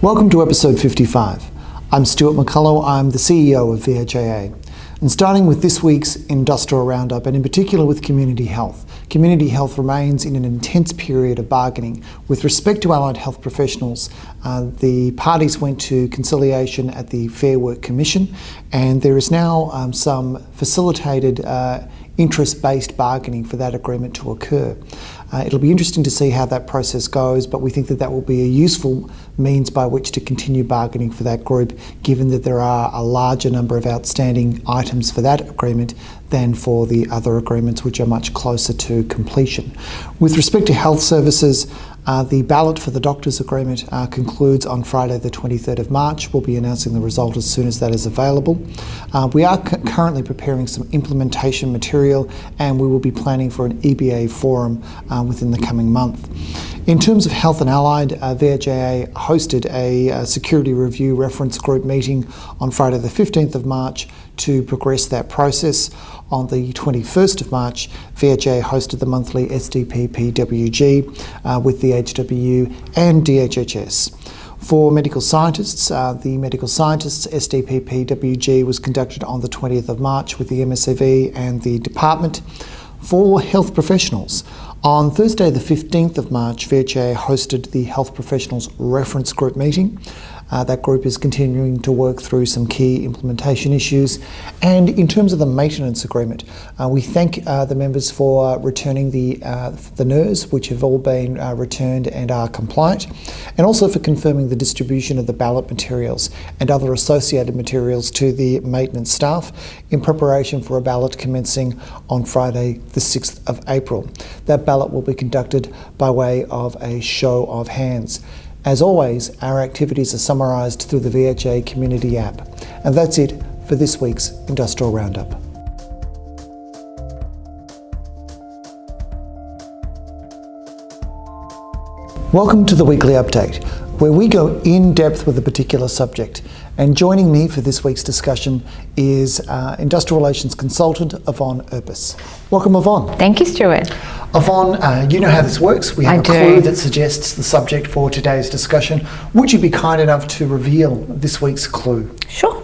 Welcome to episode 55. I'm Stuart McCullough, I'm the CEO of VHIA. And starting with this week's industrial roundup, and in particular with community health. Community health remains in an intense period of bargaining. With respect to allied health professionals, the parties went to conciliation at the Fair Work Commission, and there is now some facilitated interest-based bargaining for that agreement to occur. It'll be interesting to see how that process goes, but we think that that will be a useful means by which to continue bargaining for that group, given that there are a larger number of outstanding items for that agreement than for the other agreements, which are much closer to completion. With respect to health services, the ballot for the doctors' agreement concludes on Friday the 23rd of March. We'll be announcing the result as soon as that is available. We are currently preparing some implementation material, and we will be planning for an EBA forum within the coming month. In terms of health and allied, VHIA hosted a security review reference group meeting on Friday the 15th of March to progress that process. On the 21st of March, VHIA hosted the monthly SDP-PWG with the HW and DHHS. For medical scientists, the medical scientists SDP-PWG was conducted on the 20th of March with the MSAV and the department. For health professionals, on Thursday the 15th of March, VHIA hosted the Health Professionals Reference Group meeting. That group is continuing to work through some key implementation issues. And in terms of the maintenance agreement, we thank the members for returning the NERs, which have all been returned and are compliant, and also for confirming the distribution of the ballot materials and other associated materials to the maintenance staff in preparation for a ballot commencing on Friday the 6th of April. That ballot will be conducted by way of a show of hands. As always, our activities are summarised through the VHA Community app. And that's it for this week's Industrial Roundup. Welcome to the weekly update, where we go in depth with a particular subject. And joining me for this week's discussion is Industrial Relations Consultant Yvonne Urpis. Welcome, Yvonne. Thank you, Stuart. Yvonne, you know how this works. We have a clue that suggests the subject for today's discussion. Would you be kind enough to reveal this week's clue? Sure.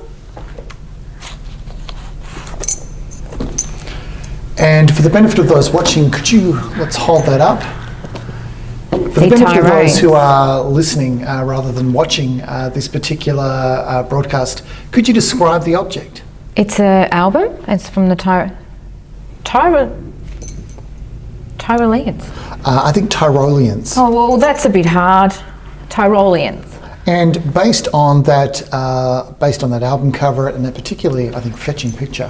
And for the benefit of those watching, let's hold that up. For the benefit of those who are listening rather than watching this particular broadcast, could you describe the object? It's an album. It's from the Tyroleans. I think Tyroleans. Oh, well, that's a bit hard. Tyroleans. And based on that album cover and that particularly, I think, fetching picture,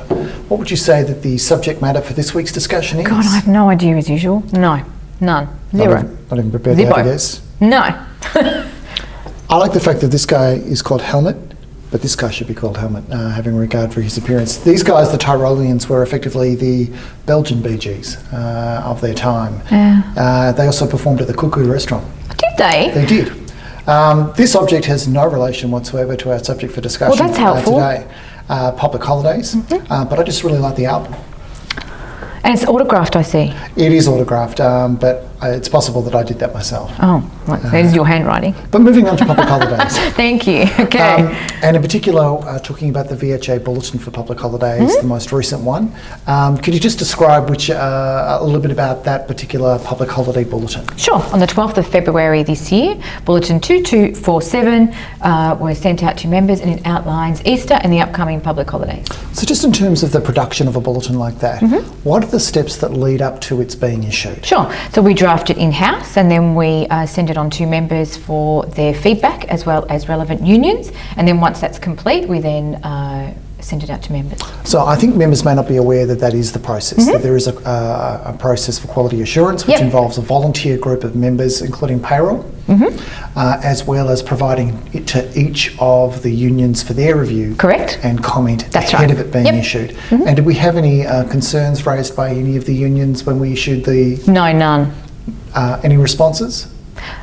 what would you say that the subject matter for this week's discussion is? God, I have no idea as usual. No, none. Zero. Not even prepared to have a guess? No. I like the fact that this guy is called Helmet, but this guy should be called Helmet, having regard for his appearance. These guys, the Tyroleans, were effectively the Belgian Bee Gees of their time. Yeah. They also performed at the Cuckoo restaurant. Did they? They did. This object has no relation whatsoever to our subject for discussion that's helpful. Today, public holidays, but I just really like the album. And it's autographed, I see. It is autographed, but it's possible that I did that myself. Oh, right. So it is your handwriting. But moving on to public holidays. Thank you. Okay. And in particular, talking about the VHA Bulletin for Public Holidays, the most recent one. Could you just describe a little bit about that particular public holiday bulletin? Sure. On the 12th of February this year, Bulletin 2247 was sent out to members, and it outlines Easter and the upcoming public holidays. So just in terms of the production of a bulletin like that, what are the steps that lead up to its being issued? Sure. So we draft it in-house, and then we send it on to members for their feedback as well as relevant unions, and then once that's complete, we then send it out to members. So I think members may not be aware that that is the process, that there is a process for quality assurance which involves a volunteer group of members, including payroll, as well as providing it to each of the unions for their review. Correct. And comment ahead of it being issued. And did we have any concerns raised by any of the unions when we issued the... No, none. Any responses?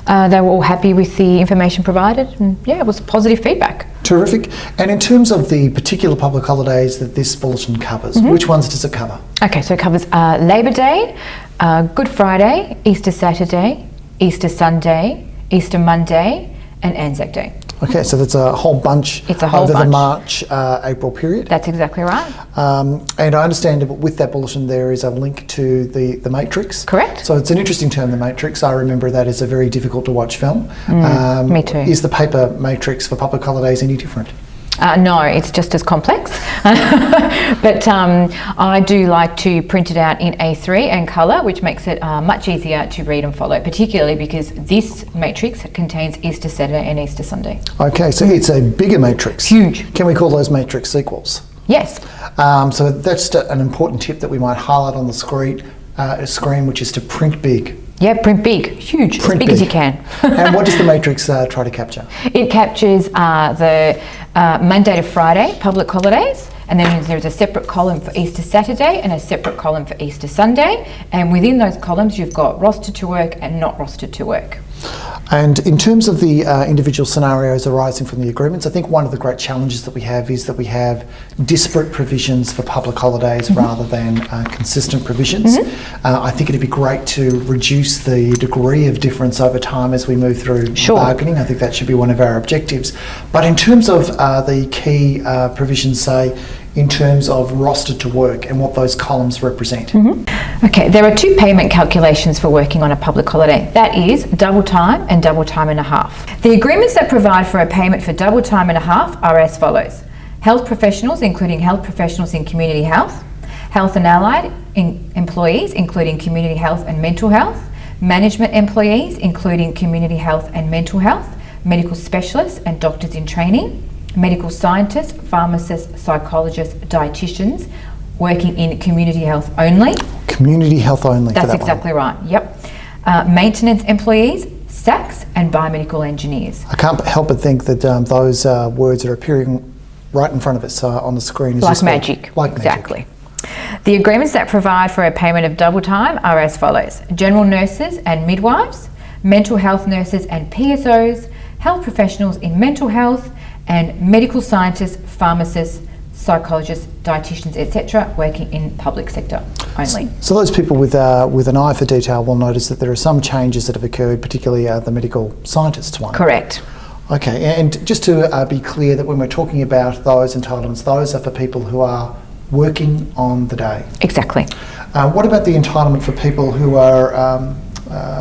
They were all happy with the information provided, and it was positive feedback. Terrific. And in terms of the particular public holidays that this bulletin covers, which ones does it cover? Okay, so it covers Labour Day, Good Friday, Easter Saturday, Easter Sunday, Easter Monday, and Anzac Day. Okay, so that's a whole bunch It's a whole over bunch. the March, April period. That's exactly right. And I understand that with that bulletin there is a link to the Matrix. Correct. So it's an interesting term, the Matrix. I remember that as a very difficult to watch film. Me too. Is the paper Matrix for public holidays any different? No, it's just as complex. But I do like to print it out in A3 and colour, which makes it much easier to read and follow, particularly because this matrix contains Easter Saturday and Easter Sunday. Okay, so it's a bigger matrix. Huge. Can we call those matrix sequels? Yes. So that's an important tip that we might highlight on the screen, which is to print big. Yeah, print big, huge, as big as you can. And what does the matrix try to capture? It captures the Monday to Friday public holidays, and then there's a separate column for Easter Saturday and a separate column for Easter Sunday. And within those columns, you've got rostered to work and not rostered to work. And in terms of the individual scenarios arising from the agreements, I think one of the great challenges that we have is that we have disparate provisions for public holidays rather than consistent provisions. I think it'd be great to reduce the degree of difference over time as we move through bargaining. I think that should be one of our objectives. But in terms of the key provisions, say, in terms of rostered to work and what those columns represent. Okay, there are two payment calculations for working on a public holiday. That is double time and double time and a half. The agreements that provide for a payment for double time and a half are as follows. Health professionals, including health professionals in community health, health and allied employees, including community health and mental health, management employees, including community health and mental health, medical specialists and doctors in training, medical scientists, pharmacists, psychologists, dietitians, working in community health only. Community health only. That's exactly right, yep. Maintenance employees, SACs and biomedical engineers. I can't help but think that those words are appearing right in front of us on the screen. As Like magic. Like exactly. The agreements that provide for a payment of double time are as follows. General nurses and midwives, mental health nurses and PSOs, health professionals in mental health, and medical scientists, pharmacists, psychologists, dietitians, etc., working in public sector only. So those people with an eye for detail will notice that there are some changes that have occurred, particularly the medical scientists one. Correct. Okay, and just to be clear that when we're talking about those entitlements, those are for people who are working on the day. Exactly. What about the entitlement for people who are,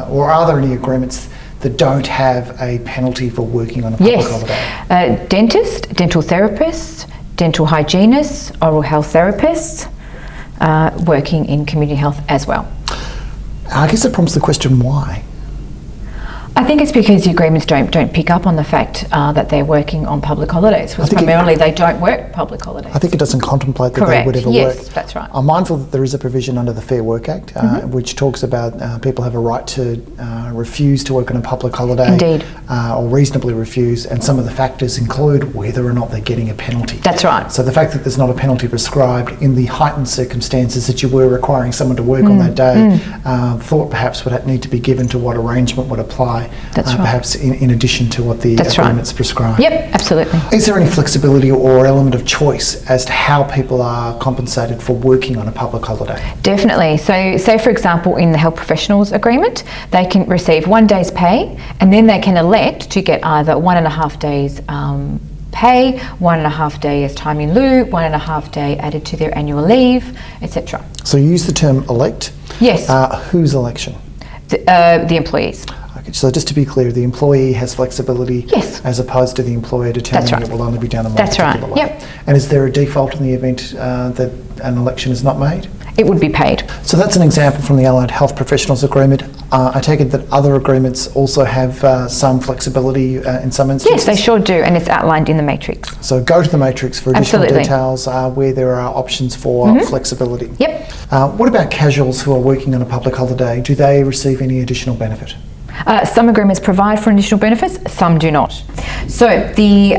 or are there any agreements that don't have a penalty for working on a public holiday? Dentist, dental therapists, dental hygienists, oral health therapists, working in community health as well. I guess that prompts the question, why? I think it's because the agreements don't pick up on the fact that they're working on public holidays, because primarily they don't work public holidays. I think it doesn't contemplate that Correct. they would ever work. Yes, that's right. I'm mindful that there is a provision under the Fair Work Act which talks about people have a right to refuse to work on a public holiday. Indeed. Or reasonably refuse, and some of the factors include whether or not they're getting a penalty. That's right. So the fact that there's not a penalty prescribed in the heightened circumstances that you were requiring someone to work on that day, thought perhaps would need to be given to what arrangement would apply. That's right. Perhaps in addition to what the agreements prescribe. Yep, absolutely. Is there any flexibility or element of choice as to how people are compensated for working on a public holiday? Definitely. So say for example in the health professionals agreement, they can receive 1 day's pay, and then they can elect to get either 1.5 days pay, 1.5 days time in lieu, 1.5 day added to their annual leave, etc. So you use the term elect. Yes. Whose election? The employees. Okay, so just to be clear, the employee has flexibility, yes, as opposed to the employer determining That's right. it will only be done in one That's particular right. way. Yep. And is there a default in the event that an election is not made? It would be paid. So that's an example from the Allied Health Professionals Agreement. I take it that other agreements also have some flexibility in some instances? Yes, they sure do, and it's outlined in the matrix. So go to the matrix for additional Absolutely. details where there are options for flexibility. Yep. What about casuals who are working on a public holiday? Do they receive any additional benefit? Some agreements provide for additional benefits, some do not. So the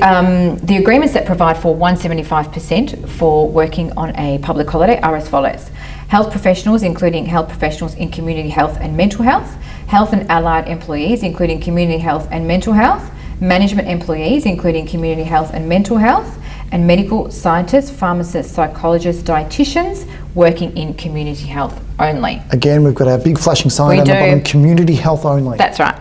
agreements that provide for 175% for working on a public holiday are as follows. Health professionals, including health professionals in community health and mental health, health and allied employees, including community health and mental health, management employees, including community health and mental health, and medical scientists, pharmacists, psychologists, dietitians, working in community health only. Again, we've got our big flashing sign on the bottom, community health only. That's right.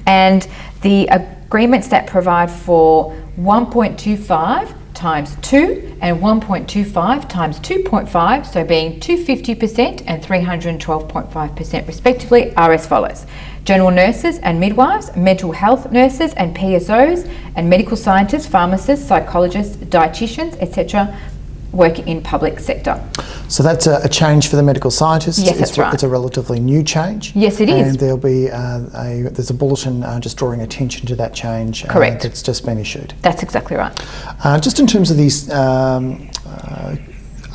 And the agreements that provide for 1.25 times 2 and 1.25 times 2.5, so being 250% and 312.5% respectively, are as follows. General nurses and midwives, mental health nurses and PSOs, and medical scientists, pharmacists, psychologists, dietitians, etc., working in public sector. So that's a change for the medical scientists. Yes, that's right. It's a relatively new change. Yes, it is. And there'll be there's a bulletin just drawing attention to that change. Correct. That's just been issued. That's exactly right. Just in terms of these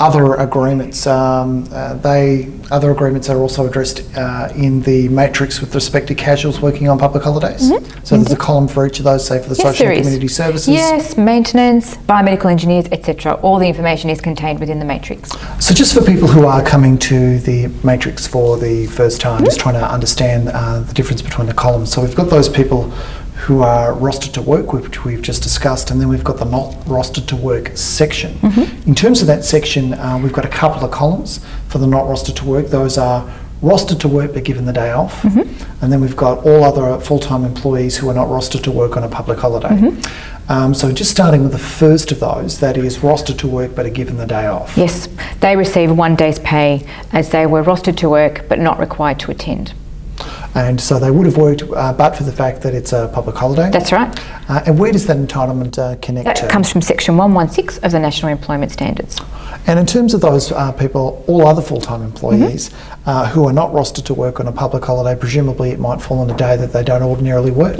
other agreements, other agreements are also addressed in the matrix with respect to casuals working on public holidays. So there's a column for each of those, say for the social and community services. Yes, maintenance, biomedical engineers, etc. All the information is contained within the matrix. So just for people who are coming to the matrix for the first time, just trying to understand the difference between the columns. So we've got those people who are rostered to work, which we've just discussed, and then we've got the not rostered to work section. In terms of that section, we've got a couple of columns for the not rostered to work. Those are rostered to work but given the day off, and then we've got all other full-time employees who are not rostered to work on a public holiday. So just starting with the first of those, that is rostered to work but are given the day off. Yes, they receive 1 day's pay as they were rostered to work but not required to attend. And so they would have worked but for the fact that it's a public holiday. That's right. And where does that entitlement connect to? That comes from section 116 of the National Employment Standards. And in terms of those people, all other full-time employees who are not rostered to work on a public holiday, presumably it might fall on a day that they don't ordinarily work.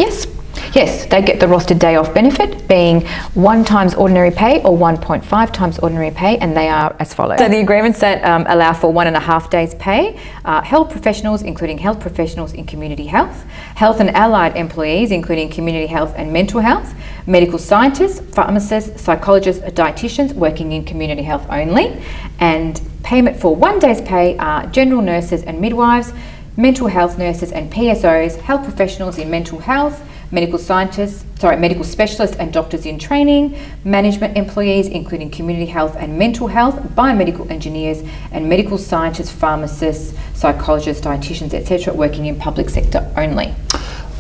Yes, they get the rostered day off benefit, being 1 times ordinary pay or 1.5 times ordinary pay, and they are as follows. So the agreements that allow for 1.5 days pay are health professionals, including health professionals in community health, health and allied employees, including community health and mental health, medical scientists, pharmacists, psychologists, dietitians working in community health only, and payment for 1 day's pay are general nurses and midwives, mental health nurses and PSOs, health professionals in mental health, medical specialists and doctors in training, management employees including community health and mental health, biomedical engineers and medical scientists, pharmacists, psychologists, dietitians, etc. working in public sector only.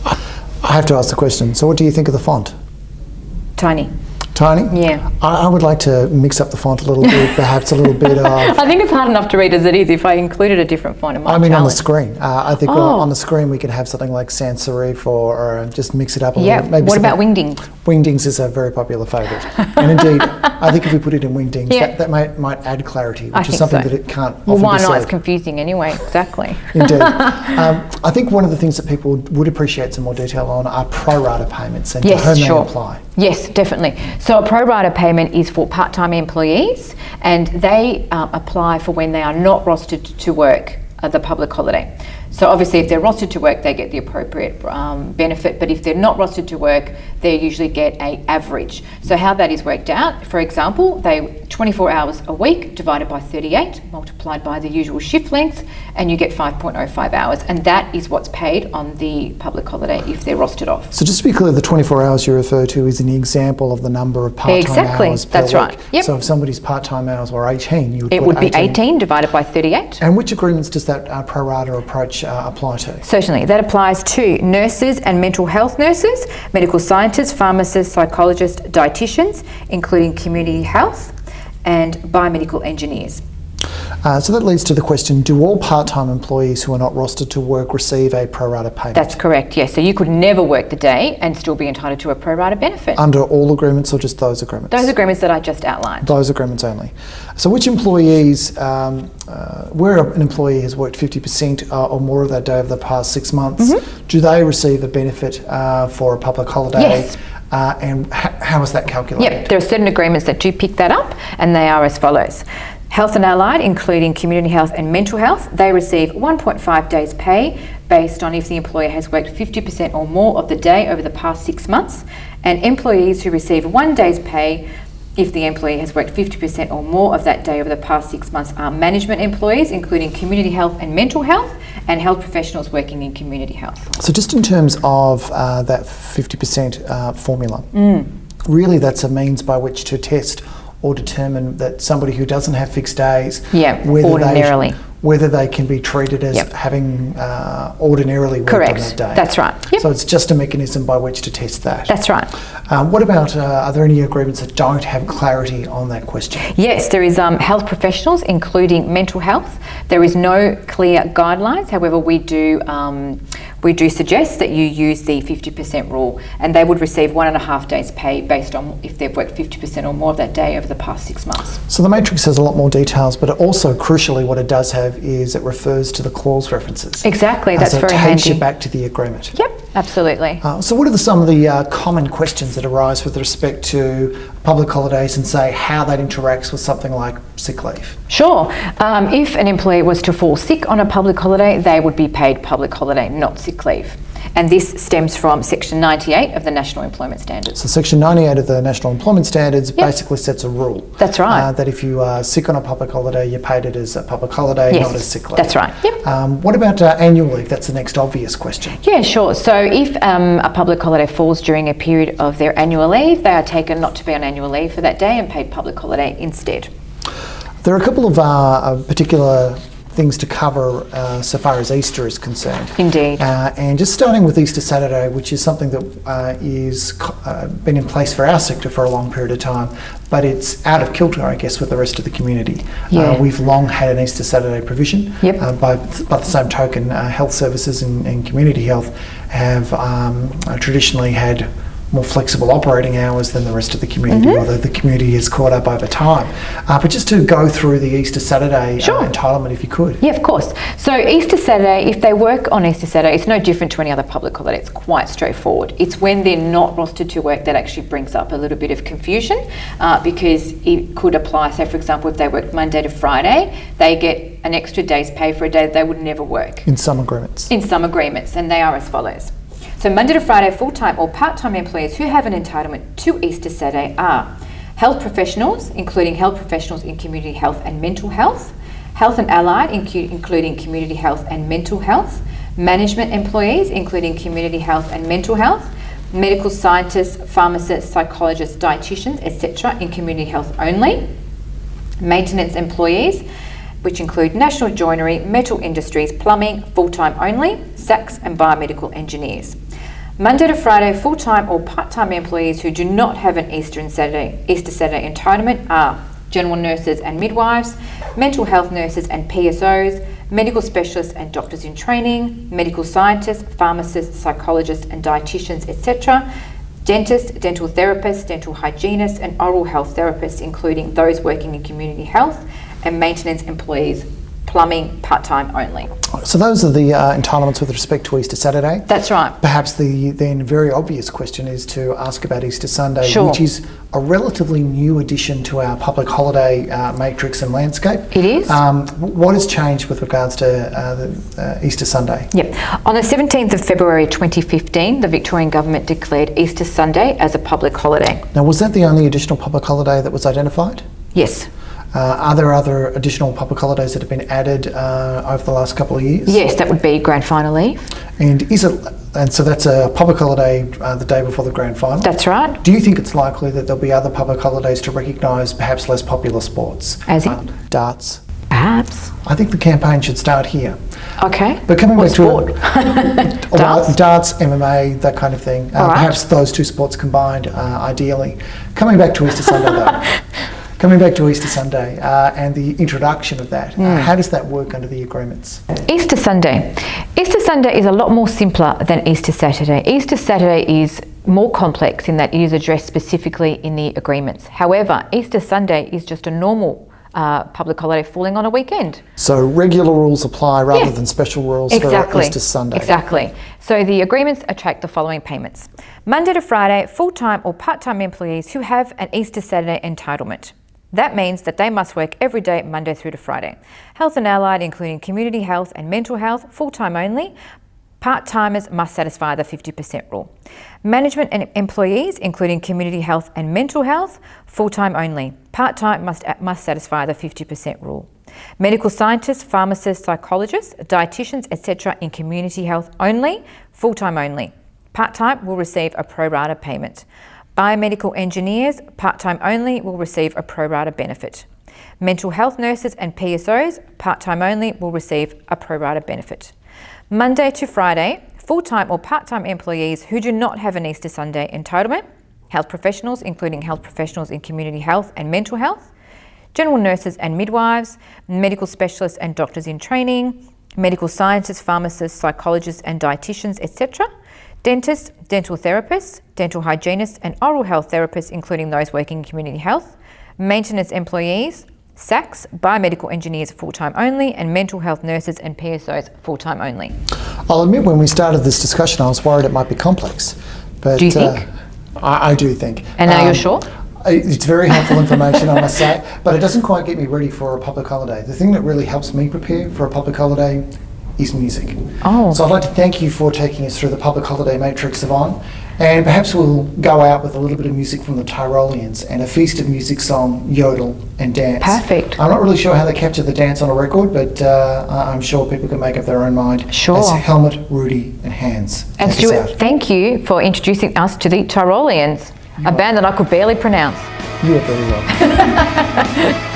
I have to ask the question, so what do you think of the font? Tiny. Tiny? Yeah. I would like to mix up the font a little bit, perhaps a little bit of... I think it's hard enough to read as it is. If I included a different font, it might challenge. on the screen. I think on the screen we could have something like sans serif or just mix it up a little. Maybe what about wingdings? Wingdings is a very popular favourite. And indeed, I think if we put it in wingdings, that might add clarity, which is something that it can't often be why not? said. It's confusing anyway, exactly. Indeed. I think one of the things that people would appreciate some more detail on are pro rata payments and to whom they apply. Yes, definitely. So a pro rata payment is for part-time employees, and they apply for when they are not rostered to work at the public holiday. So obviously if they're rostered to work, they get the appropriate benefit, but if they're not rostered to work, they usually get an average. So how that is worked out, for example, they 24 hours a week divided by 38, multiplied by the usual shift length, and you get 5.05 hours, and that is what's paid on the public holiday if they're rostered off. So just to be clear, the 24 hours you refer to is an example of the number of part-time hours per week. That's right. Yep. So if somebody's part-time hours were 18, you would it would be 18 divided by 38. And which agreements does that pro rata approach apply to? Certainly, that applies to nurses and mental health nurses, medical scientists, pharmacists, psychologists, dietitians, including community health, and biomedical engineers. So that leads to the question, do all part-time employees who are not rostered to work receive a pro rata payment? That's correct, yes. So you could never work the day and still be entitled to a pro rata benefit. Under all agreements or just those agreements? Those agreements that I just outlined. Those agreements only. So which employees, where an employee has worked 50% or more of that day over the past 6 months, do they receive a benefit for a public holiday? Yes. And how is that calculated? Yep, there are certain agreements that do pick that up, and they are as follows. Health and allied, including community health and mental health, they receive 1.5 days pay based on if the employer has worked 50% or more of the day over the past 6 months, and employees who receive 1 day's pay if the employee has worked 50% or more of that day over the past 6 months are management employees, including community health and mental health, and health professionals working in community health. So just in terms of that 50% formula, really that's a means by which to test or determine that somebody who doesn't have fixed days, whether they can be treated as having ordinarily worked on that day. That's right. Yep. So it's just a mechanism by which to test that. That's right. What about, are there any agreements that don't have clarity on that question? Yes, there is health professionals, including mental health. There is no clear guidelines. However, we do suggest that you use the 50% rule, and they would receive 1.5 days pay based on if they've worked 50% or more of that day over the past 6 months. So the matrix has a lot more details, but it also, crucially, what it does have is it refers to the clause references. Exactly, that's very handy. So it takes you back to the agreement. Yep, absolutely. So what are some of the common questions that arise with respect to public holidays and say how that interacts with something like sick leave? Sure. If an employee was to fall sick on a public holiday, they would be paid public holiday, not sick leave. And this stems from Section 98 of the National Employment Standards. So Section 98 of the National Employment Standards basically sets a rule. That's right. That if you are sick on a public holiday, you're paid it as a public holiday, not as sick leave. That's right. Yep. What about annual leave? That's the next obvious question. Yeah, sure. So if a public holiday falls during a period of their annual leave, they are taken not to be on annual leave for that day and paid public holiday instead. There are a couple of particular things to cover so far as Easter is concerned. Indeed. And just starting with Easter Saturday, which is something that is been in place for our sector for a long period of time, but it's out of kilter, I guess, with the rest of the community. Yeah. We've long had an Easter Saturday provision. Yep. By the same token, health services and community health have traditionally had more flexible operating hours than the rest of the community, although the community has caught up over time. But just to go through the Easter Saturday entitlement, if you could. Yeah, of course. So Easter Saturday, if they work on Easter Saturday, it's no different to any other public holiday. It's quite straightforward. It's when they're not rostered to work that actually brings up a little bit of confusion, because it could apply, say for example, if they work Monday to Friday, they get an extra day's pay for a day that they would never work. In some agreements. In some agreements, and they are as follows. So Monday to Friday full-time or part-time employees who have an entitlement to Easter Saturday are health professionals, including health professionals in community health and mental health, health and allied, including community health and mental health, management employees, including community health and mental health, medical scientists, pharmacists, psychologists, dietitians, etc. in community health only, maintenance employees, which include national joinery, metal industries, plumbing, full-time only, SACs and biomedical engineers. Monday to Friday full-time or part-time employees who do not have an Easter Saturday entitlement are general nurses and midwives, mental health nurses and PSOs, medical specialists and doctors in training, medical scientists, pharmacists, psychologists and dietitians, etc., dentists, dental therapists, dental hygienists and oral health therapists, including those working in community health, and maintenance employees, plumbing, part-time only. So those are the entitlements with respect to Easter Saturday. That's right. Perhaps the then very obvious question is to ask about Easter Sunday, Sure. which is a relatively new addition to our public holiday matrix and landscape. It is. What has changed with regards to Easter Sunday? Yep. On the 17th of February 2015, the Victorian Government declared Easter Sunday as a public holiday. Now, was that the only additional public holiday that was identified? Yes. Are there other additional public holidays that have been added over the last couple of years? Yes, that would be grand final leave. And so that's a public holiday the day before the grand final? That's right. Do you think it's likely that there'll be other public holidays to recognise perhaps less popular sports? As in? Darts. Perhaps. I think the campaign should start here. Okay. But coming What back sport? to darts, MMA, that kind of thing. Perhaps those two sports combined, ideally. Coming back to Easter Sunday though. Coming back to Easter Sunday and the introduction of that, how does that work under the agreements? Easter Sunday. Easter Sunday is a lot more simpler than Easter Saturday. Easter Saturday is more complex in that it is addressed specifically in the agreements. However, Easter Sunday is just a normal public holiday falling on a weekend. So regular rules apply rather than special rules for Easter Sunday. Exactly. So the agreements attract the following payments. Monday to Friday, full-time or part-time employees who have an Easter Saturday entitlement. That means that they must work every day, Monday through to Friday. Health and allied, including community health and mental health, full-time only. Part-timers must satisfy the 50% rule. Management and employees, including community health and mental health, full-time only. Part-time must satisfy the 50% rule. Medical scientists, pharmacists, psychologists, dietitians, etc. in community health only, full-time only. Part-time will receive a pro rata payment. Biomedical engineers, part-time only, will receive a pro rata benefit. Mental health nurses and PSOs, part-time only, will receive a pro-rata benefit. Monday to Friday, full-time or part-time employees who do not have an Easter Sunday entitlement, health professionals, including health professionals in community health and mental health, general nurses and midwives, medical specialists and doctors in training, medical scientists, pharmacists, psychologists and dietitians, etc., dentists, dental therapists, dental hygienists and oral health therapists, including those working in community health, maintenance employees, SACs, biomedical engineers full-time only, and mental health nurses and PSOs full-time only. I'll admit when we started this discussion I was worried it might be complex. But, do you think? I do think. And now you're sure? It's very helpful information, I must say, but it doesn't quite get me ready for a public holiday. The thing that really helps me prepare for a public holiday is music. Oh. So I'd like to thank you for taking us through the public holiday matrix, Yvonne, and perhaps we'll go out with a little bit of music from the Tyroleans and a Feast of Music song, yodel and dance. Perfect. I'm not really sure how they capture the dance on a record, but I'm sure people can make up their own mind. Sure. As Helmut, Rudy and Hans. And Stuart, thank you for introducing us to the Tyroleans, a band that I could barely pronounce. You are very welcome.